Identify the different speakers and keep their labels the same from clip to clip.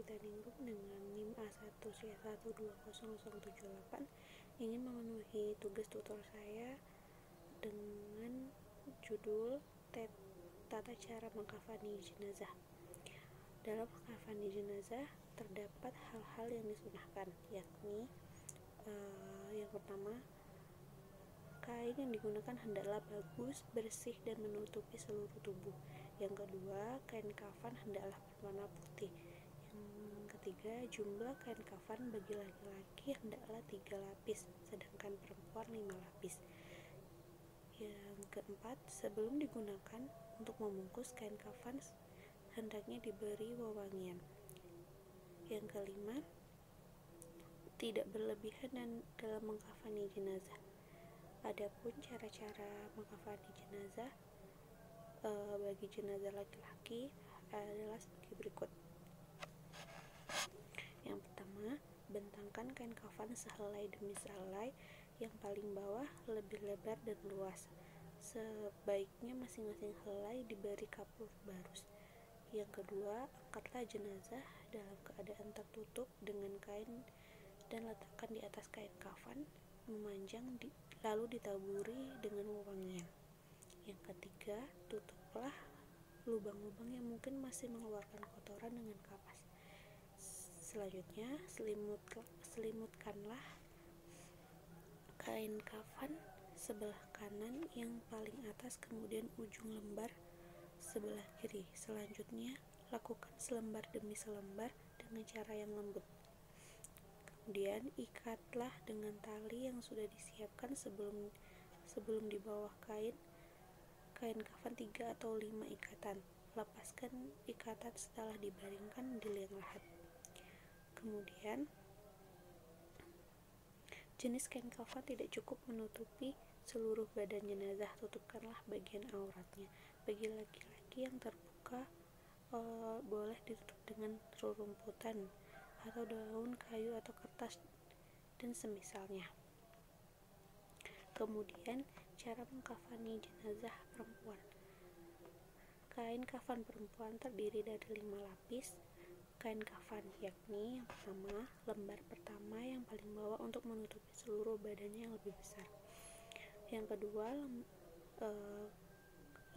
Speaker 1: Kapitaning Group dengan NIM A1C1200078 ingin memenuhi tugas tutor saya dengan judul Tata Cara Mengkafani Jenazah. Dalam mengkafani jenazah terdapat hal-hal yang disunahkan, yakni yang pertama, kain yang digunakan hendaklah bagus, bersih, dan menutupi seluruh tubuh. Yang kedua, kain kafan hendaklah berwarna putih. Yang ketiga, jumlah kain kafan bagi laki-laki hendaklah 3 lapis, sedangkan perempuan 5 lapis. Yang keempat, sebelum digunakan untuk membungkus kain kafan hendaknya diberi wewangian. Yang kelima, tidak berlebihan dalam mengkafani jenazah. Adapun cara-cara mengkafani jenazah bagi jenazah laki-laki adalah sebagai berikut. Yang pertama, bentangkan kain kafan sehelai demi sehelai, yang paling bawah lebih lebar dan luas. Sebaiknya masing-masing helai diberi kapur barus. Yang kedua, angkatlah jenazah dalam keadaan tertutup dengan kain dan letakkan di atas kain kafan memanjang lalu ditaburi dengan wewangian. Yang ketiga, tutuplah lubang-lubang yang mungkin masih mengeluarkan kotoran dengan kapas. Selanjutnya, selimutkanlah kain kafan sebelah kanan yang paling atas, kemudian ujung lembar sebelah kiri. Selanjutnya, lakukan selembar demi selembar dengan cara yang lembut. Kemudian ikatlah dengan tali yang sudah disiapkan sebelum di bawah kain kafan 3 atau 5 ikatan. Lepaskan ikatan setelah dibaringkan di liang lahat. Kemudian, jenis kain kafan tidak cukup menutupi seluruh badan jenazah, tutupkanlah bagian auratnya. Bagi laki-laki yang terbuka boleh ditutup dengan rerumputan atau daun, kayu, atau kertas dan semisalnya. Kemudian, cara mengkafani jenazah perempuan. Kain kafan perempuan terdiri dari 5 lapis kain kafan, yakni yang pertama, lembar pertama yang paling bawah untuk menutupi seluruh badannya yang lebih besar. Yang kedua,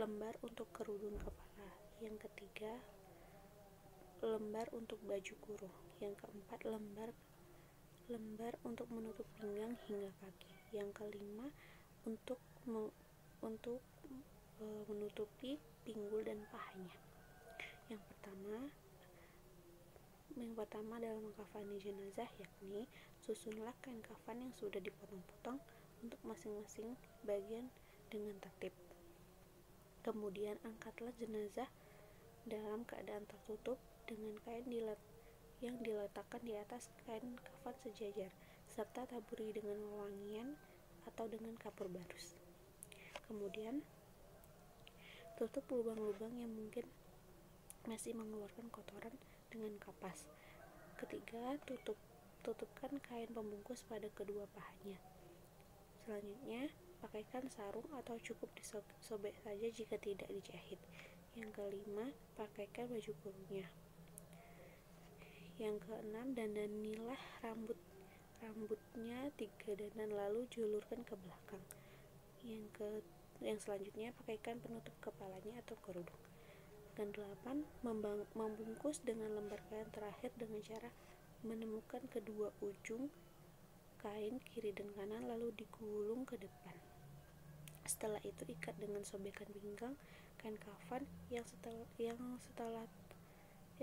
Speaker 1: lembar untuk kerudung kepala. Yang ketiga, lembar untuk baju kurung. Yang keempat, lembar untuk menutup pinggang hingga kaki. Yang kelima, untuk menutupi pinggul dan pahanya. Yang pertama dalam mengkafani jenazah, yakni susunlah kain kafan yang sudah dipotong-potong untuk masing-masing bagian dengan tertib. Kemudian angkatlah jenazah dalam keadaan tertutup dengan kain yang diletakkan di atas kain kafan sejajar, serta taburi dengan wewangian atau dengan kapur barus. Kemudian tutup lubang-lubang yang mungkin masih mengeluarkan kotoran dengan kapas. Ketiga, tutupkan kain pembungkus pada kedua pahanya. Selanjutnya, pakaikan sarung atau cukup disobek saja jika tidak dijahit. Yang kelima, pakaikan baju kurungnya. Yang keenam, dandanilah rambutnya 3 dandan lalu julurkan ke belakang. Yang selanjutnya, pakaikan penutup kepalanya atau kerudung. Dan 8, membungkus dengan lembar kain terakhir dengan cara menemukan kedua ujung kain kiri dan kanan lalu digulung ke depan. Setelah itu, ikat dengan sobekan pinggang kain kafan yang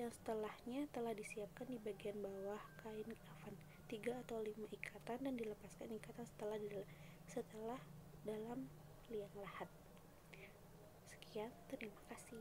Speaker 1: setelahnya telah disiapkan di bagian bawah kain kafan 3 atau 5 ikatan dan dilepaskan ikatan setelah dalam liang lahat. Sekian, terima kasih.